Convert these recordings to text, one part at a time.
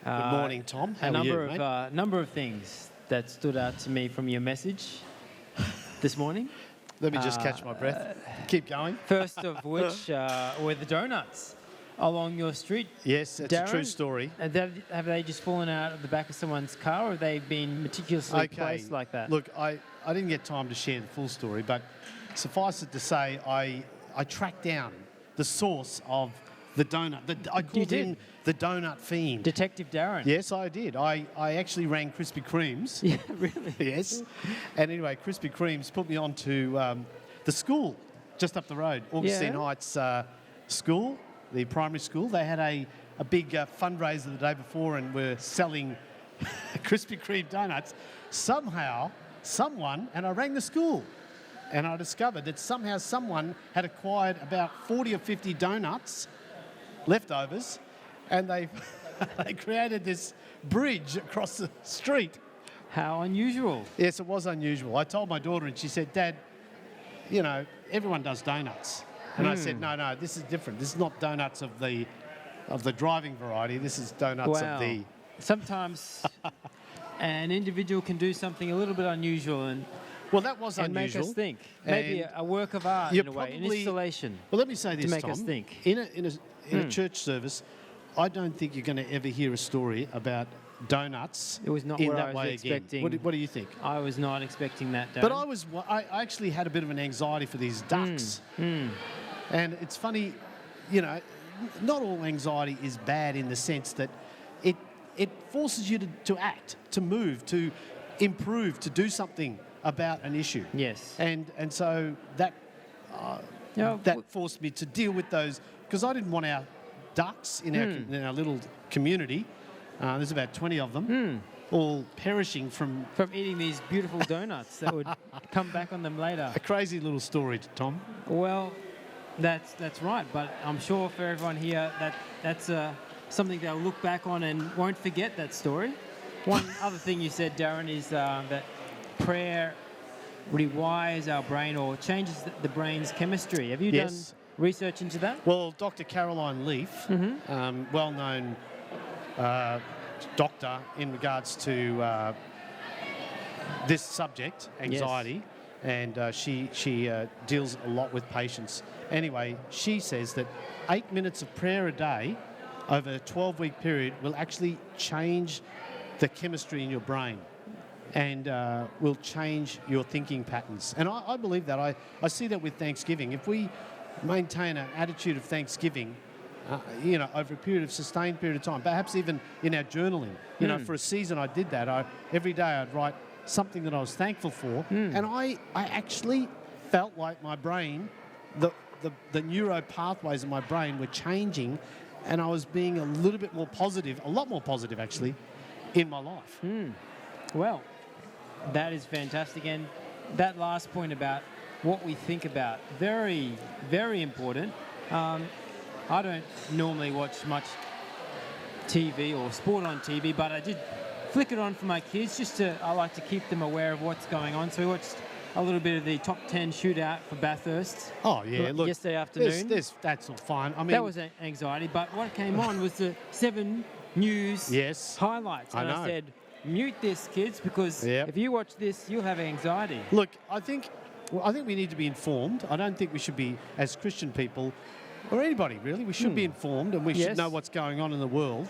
Good morning, Tom. How are you, mate? Number of things that stood out to me from your message this morning. Let me just catch my breath. Keep going. First of which were the donuts along your street. Yes, it's Darren, a true story. Have they just fallen out of the back of someone's car, or have they been meticulously placed like that? Look, I didn't get time to share the full story, but suffice it to say, I tracked down the source of the donut. I called him the donut fiend. Detective Darren. Yes, I did. I actually rang Krispy Kreme's. Yeah, really? Yes. And anyway, Krispy Kreme's put me on to the school just up the road, Augustine Heights School, the primary school. They had a big fundraiser the day before and were selling Krispy Kreme donuts. Somehow, and I rang the school, and I discovered that somehow someone had acquired about 40 or 50 donuts, leftovers, and they created this bridge across the street. How unusual. Yes, it was unusual. I told my daughter and she said, Dad, you know, everyone does donuts. And I said, no, this is different. This is not donuts of the driving variety. This is donuts of the... Sometimes an individual can do something a little bit unusual and that was unusual. Make us think. Maybe a work of art in a way, an installation. Well, let me say this, to make Tom. us think. In a church service, I don't think you're going to ever hear a story about donuts it was not in what that I was way expecting. again. What do you think? I was not expecting that, Darren. But I actually had a bit of an anxiety for these ducks. And it's funny, you know, not all anxiety is bad in the sense that it forces you to act, to move, to improve, to do something about an issue. Yes. And so that forced me to deal with those, because I didn't want our ducks in our little community, there's about 20 of them, all perishing from eating these beautiful donuts that would come back on them later. A crazy little story, Tom. Well, that's right, but I'm sure for everyone here that's something they'll look back on and won't forget that story. One other thing you said, Darren, is that prayer rewires our brain or changes the brain's chemistry. Have you done research into that? Well, Dr. Caroline Leaf, well-known doctor in regards to this subject, anxiety, and she deals a lot with patients. Anyway, she says that 8 minutes of prayer a day over a 12-week period will actually change the chemistry in your brain and will change your thinking patterns. And I believe that. I see that with Thanksgiving. If we maintain an attitude of thanksgiving, over a sustained period of time, perhaps even in our journaling. You know, for a season I did that. Every day I'd write something that I was thankful for, and I actually felt like my brain, the neuro pathways in my brain were changing, and I was being a little bit more positive, a lot more positive actually, in my life. Well, that is fantastic, and that last point about what we think about, very, very important. I don't normally watch much TV or sport on TV, but I did flick it on for my kids I like to keep them aware of what's going on. So we watched a little bit of the top 10 shootout for Bathurst. Oh, yeah, look. Yesterday afternoon. That's all fine. I mean, that was anxiety, but what came on was the 7 News highlights. And I said, mute this, kids, because if you watch this, you'll have anxiety. Look, I think we need to be informed. I don't think we should be, as Christian people, or anybody really, we should be informed and we should know what's going on in the world.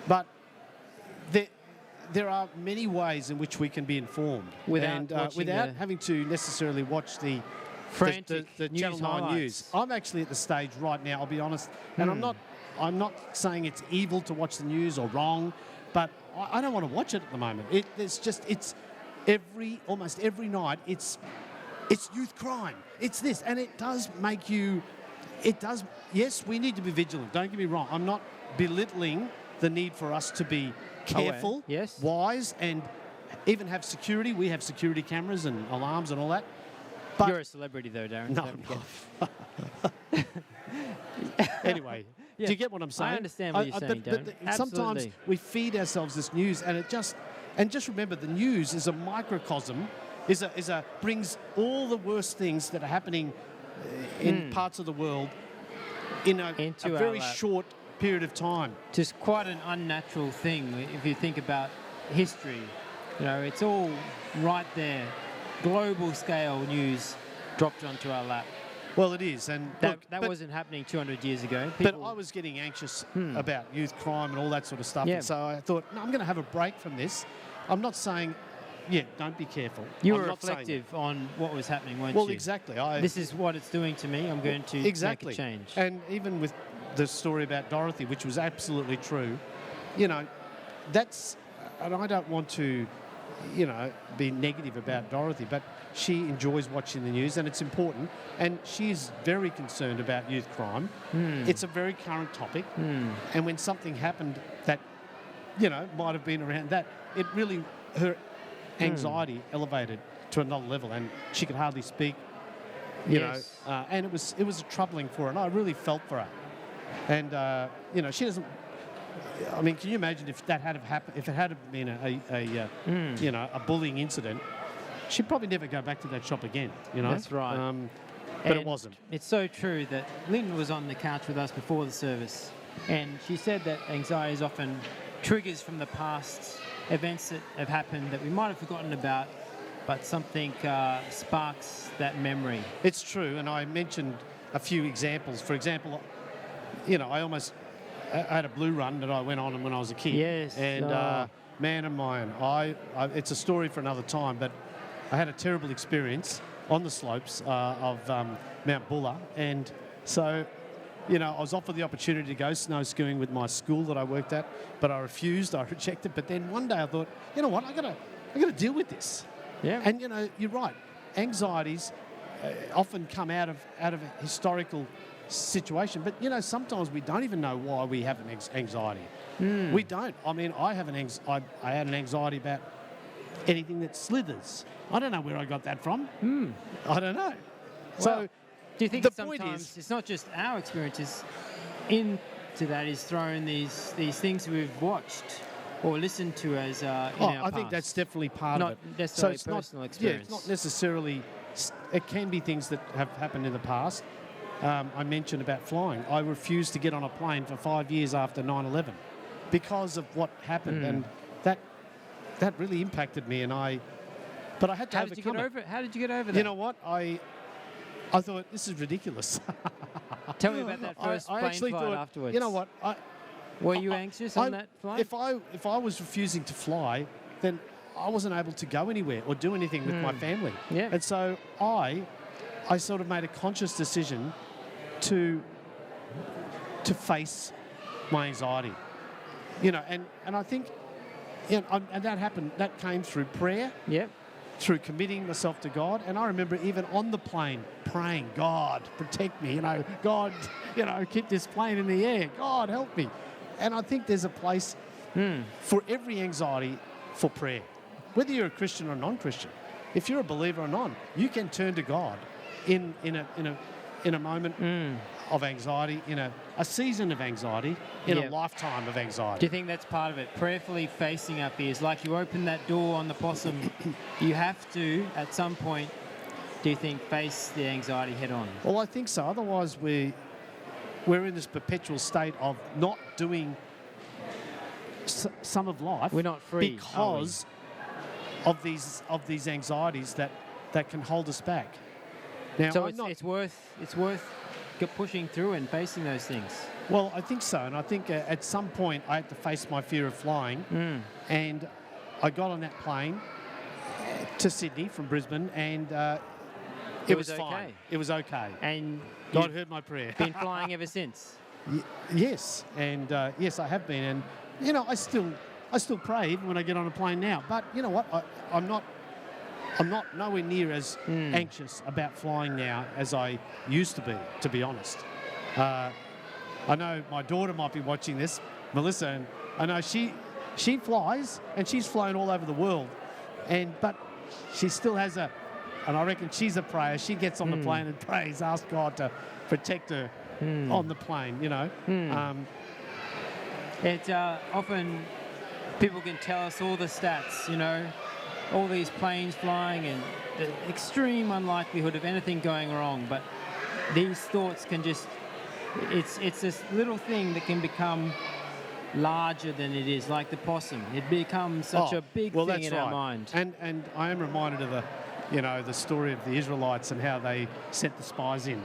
But there are many ways in which we can be informed without having to necessarily watch the Channel 9 news. I'm actually at the stage right now, I'll be honest, and I'm not saying it's evil to watch the news or wrong, but I don't want to watch it at the moment. It's almost every night it's youth crime. It's this, and it does make you. It does. Yes, we need to be vigilant. Don't get me wrong. I'm not belittling the need for us to be careful, wise, and even have security. We have security cameras and alarms and all that. But you're a celebrity, though, Darren. No. Anyway, do you get what I'm saying? I understand what you're saying, Darren. But sometimes we feed ourselves this news, and just remember, the news is a microcosm. Brings all the worst things that are happening in parts of the world in a very short period of time. Just quite an unnatural thing if you think about history. You know, it's all right there. Global scale news dropped onto our lap. Well, it is, and That but, wasn't happening 200 years ago. but I was getting anxious about youth crime and all that sort of stuff, Yeah. and so I thought, no, I'm going to have a break from this. I'm not saying, don't be careful. You I'm were not saying that. reflective on what was happening, weren't Well, you? exactly. This is what it's doing to me. I'm going to Exactly. make a change. And even with the story about Dorothy, which was absolutely true, you know, that's, and I don't want to, be negative about Dorothy, but she enjoys watching the news and it's important. And she is very concerned about youth crime. It's a very current topic. And when something happened that, might have been around that, it really, her anxiety elevated to another level and she could hardly speak, Yes. and it was troubling for her, and I really felt for her. And she doesn't. I mean, can you imagine if that had have happened? If it had have been a bullying incident, she'd probably never go back to that shop again. That's right. But And it wasn't. It's so true that Lynn was on the couch with us before the service, and she said that anxiety is often triggers from the past, events that have happened that we might have forgotten about, but something sparks that memory. It's true, and I mentioned a few examples. For example, I had a blue run that I went on when I was a kid. Yes. And man of mine, it's a story for another time, but I had a terrible experience on the slopes of Mount Buller, and so I was offered the opportunity to go snow skiing with my school that I worked at, but I refused. I rejected. But then one day I thought, you know what, I gotta deal with this. Yeah. And you're right. Anxieties often come out of a historical situation, but sometimes we don't even know why we have an anxiety. We don't. I mean, I had an anxiety about anything that slithers. I don't know where I got that from. I don't know. So do you think the sometimes point is, it's not just our experiences? Into that is thrown these things we've watched or listened to as in our I think past. that's definitely part Not of it. necessarily it's personal not, experience. Yeah, it's not necessarily. It can be things that have happened in the past. I mentioned about flying. I refused to get on a plane for 5 years after 9/11 because of what happened, and that really impacted me. But I had to How did you overcome get it. over it? How did you get over that? You know what? I thought this is ridiculous. Tell me about that first I plane actually flight thought, afterwards. you know what? Were you anxious on that flight? If I was refusing to fly, then I wasn't able to go anywhere or do anything with my family. Yeah. And so I sort of made a conscious decision to face my anxiety. And I think and that happened. That came through prayer. Yep. Through committing myself to God. And I remember even on the plane praying, God, protect me. God, keep this plane in the air. God, help me. And I think there's a place for every anxiety for prayer. Whether you're a Christian or non-Christian. If you're a believer or not, you can turn to God in a moment of anxiety, in a season of anxiety, in a lifetime of anxiety. Do you think that's part of it? Prayerfully facing our fears. Like you open that door on the possum, you have to, at some point, do you think, face the anxiety head on? Well, I think so. Otherwise, we're in this perpetual state of not doing some of life. We're not free because of these anxieties that can hold us back. Now, so it's worth pushing through and facing those things. Well, I think so, and I think at some point I had to face my fear of flying, and I got on that plane to Sydney from Brisbane, and it was fine. okay. It was okay. And God heard my prayer. been flying ever since. Yes, and yes, I have been, and I still pray even when I get on a plane now. But you know what? I'm not nowhere near as anxious about flying now as I used to be honest. I know my daughter might be watching this, Melissa, and I know she flies, and she's flown all over the world, but she still has and I reckon she's a prayer. She gets on the plane and prays, ask God to protect her on the plane, It's often people can tell us all the stats, all these planes flying and the extreme unlikelihood of anything going wrong, but these thoughts can just It's this little thing that can become larger than it is, like the possum. It becomes such a big thing that's in our mind. And I am reminded of the story of the Israelites and how they sent the spies in,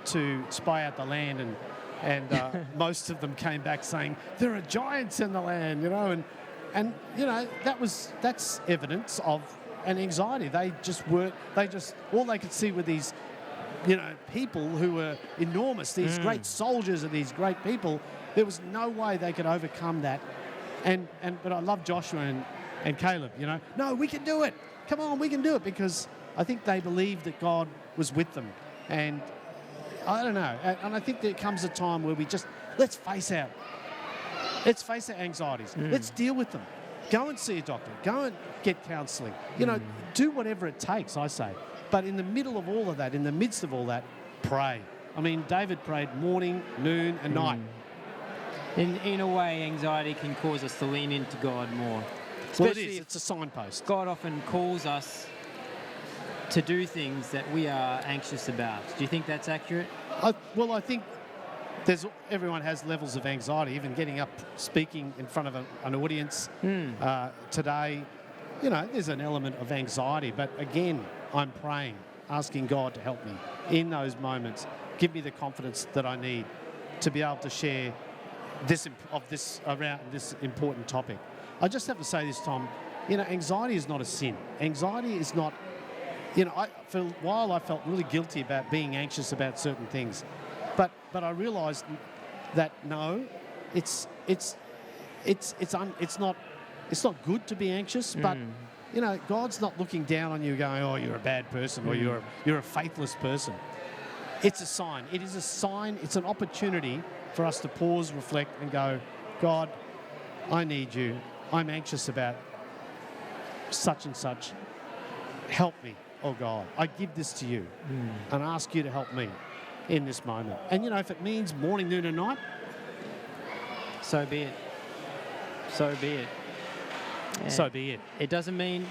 to spy out the land, and most of them came back saying there are giants in the land, and that's evidence of an anxiety. All they could see were these, people who were enormous, these great soldiers and these great people. There was no way they could overcome that. But I love Joshua and Caleb, no, we can do it. Come on, we can do it, because I think they believed that God was with them. And I don't know. And I think there comes a time where let's face our anxieties. Let's deal with them. Go and see a doctor. Go and get counselling. Do whatever it takes, I say. But in the middle of all of that, in the midst of all that, pray. I mean, David prayed morning, noon, and night. In a way, anxiety can cause us to lean into God more. Well, it is. It's a signpost. God often calls us to do things that we are anxious about. Do you think that's accurate? I think everyone has levels of anxiety, even getting up, speaking in front of an audience today. There's an element of anxiety. But again, I'm praying, asking God to help me in those moments. Give me the confidence that I need to be able to share around this important topic. I just have to say this, Tom. Anxiety is not a sin. Anxiety is not. For a while I felt really guilty about being anxious about certain things, but I realised that no, it's not good to be anxious. But God's not looking down on you, going, "Oh, you're a bad person," or "You're a faithless person." It's a sign. It is a sign. It's an opportunity for us to pause, reflect, and go, "God, I need you. I'm anxious about such and such. Help me, oh God. I give this to you and ask you to help me in this moment." And, if it means morning, noon, and night, so be it. So be it. Yeah. So be it. It doesn't mean,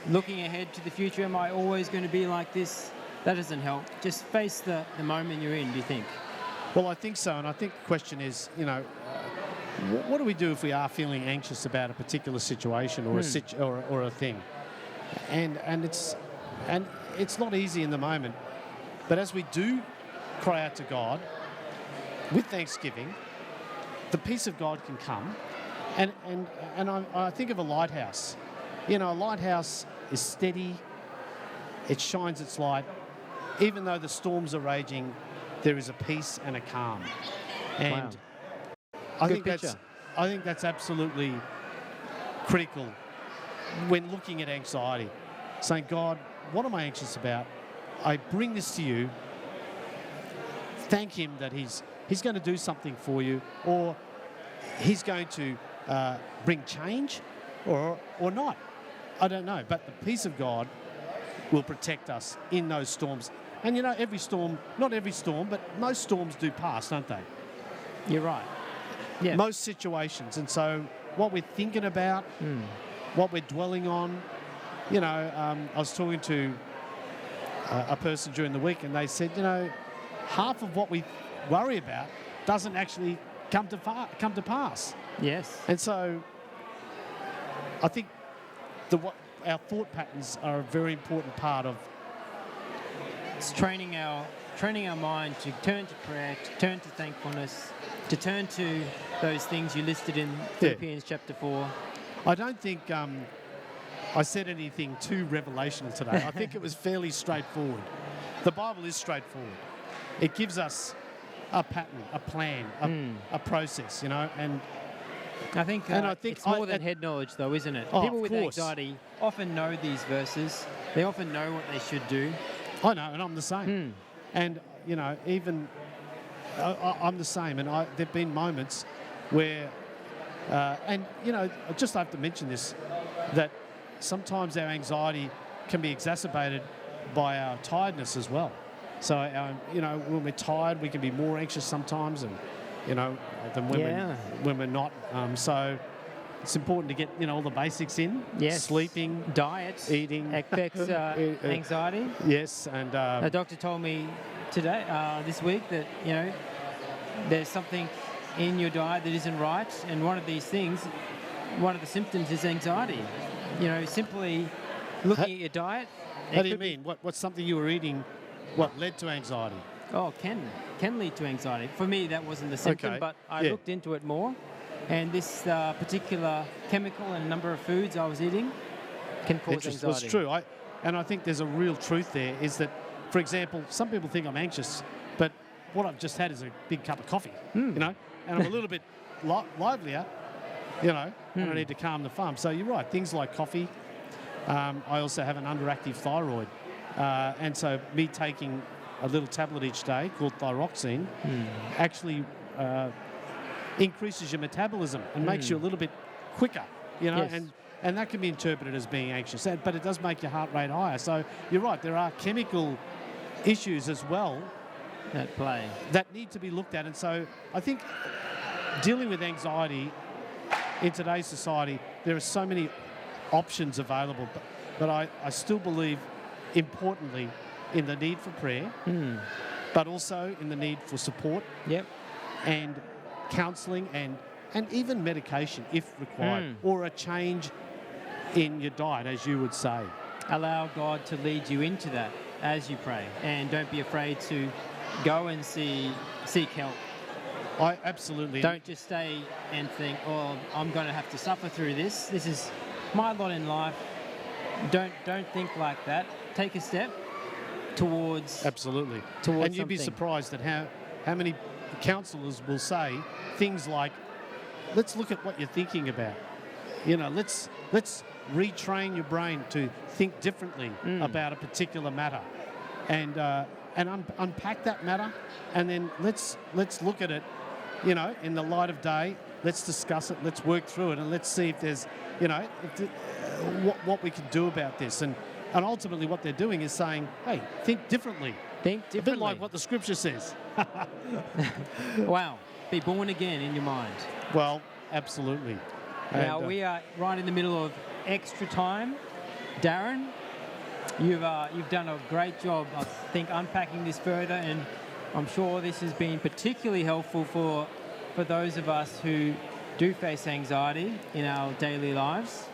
looking ahead to the future, am I always going to be like this? That doesn't help. Just face the moment you're in, do you think? Well, I think so. And I think the question is, what do we do if we are feeling anxious about a particular situation or or a thing? And it's not easy in the moment. But as we do cry out to God with thanksgiving, the peace of God can come. And I think of a lighthouse. A lighthouse is steady. It shines its light. Even though the storms are raging, there is a peace and a calm. And wow. I think that's absolutely critical when looking at anxiety. Saying, "God, what am I anxious about? I bring this to you." Thank Him that He's going to do something for you, or He's going to bring change, or not. I don't know. But the peace of God will protect us in those storms. And every storm, not every storm, but most storms do pass, don't they? You're right. Yeah. Most situations. And so what we're thinking about, what we're dwelling on, I was talking to a person during the week, and they said, half of what we worry about doesn't actually come to pass. Yes. And so I think our thought patterns are a very important part of. It's training our mind to turn to prayer, to turn to thankfulness, to turn to those things you listed in Philippians chapter 4. I don't think I said anything too revelational today. I think it was fairly straightforward. The Bible is straightforward. It gives us a pattern, a plan, a process, and I think it's more than head knowledge, though, isn't it? Oh, People with course. anxiety often know these verses. They often know what they should do. I know, and I'm the same. And, even I'm the same. And there've been moments where, I just have to mention this, that sometimes our anxiety can be exacerbated by our tiredness as well. So, when we're tired, we can be more anxious sometimes, and than when we're not. So it's important to get all the basics in. Yes. Sleeping, diet, eating affects anxiety. Yes, and A doctor told me today, this week, that there's something in your diet that isn't right, and one of these things, one of the symptoms is anxiety. Simply looking at your diet. How do you mean? What's something you were eating? What led to anxiety? Oh, can lead to anxiety. For me, that wasn't the symptom, Okay. but I Yeah. looked into it more, and this particular chemical and number of foods I was eating can cause Interesting. anxiety. Well, it's true. And I think there's a real truth there. Is that, for example, some people think I'm anxious, but what I've just had is a big cup of coffee. And I'm a little bit livelier. And I need to calm the farm. So you're right. Things like coffee. I also have an underactive thyroid, and so me taking a little tablet each day called thyroxine actually increases your metabolism and makes you a little bit quicker. Yes. And that can be interpreted as being anxious, but it does make your heart rate higher. So you're right. There are chemical issues as well At play. that need to be looked at. And so I think dealing with anxiety in today's society, there are so many options available, but I still believe, importantly, in the need for prayer, but also in the need for support Yep. and counselling and even medication if required, or a change in your diet, as you would say. Allow God to lead you into that as you pray, and don't be afraid to go and seek help. I absolutely Don't just stay and think, "Oh, I'm going to have to suffer through this. This is my lot in life." Don't think like that. Take a step towards Absolutely. towards And you'd be something. surprised at how many counsellors will say things like, let's look at what you're thinking about. Let's retrain your brain to think differently about a particular matter, and unpack that matter, and then let's look at it, in the light of day. Let's discuss it. Let's work through it, and let's see if there's, what we can do about this. And ultimately, what they're doing is saying, hey, think differently. Think A bit differently. like what the scripture says. Wow. Be born again in your mind. Well, absolutely. Now, And, we are right in the middle of extra time. Darren, you've done a great job, I think, unpacking this further, and I'm sure this has been particularly helpful for those of us who do face anxiety in our daily lives.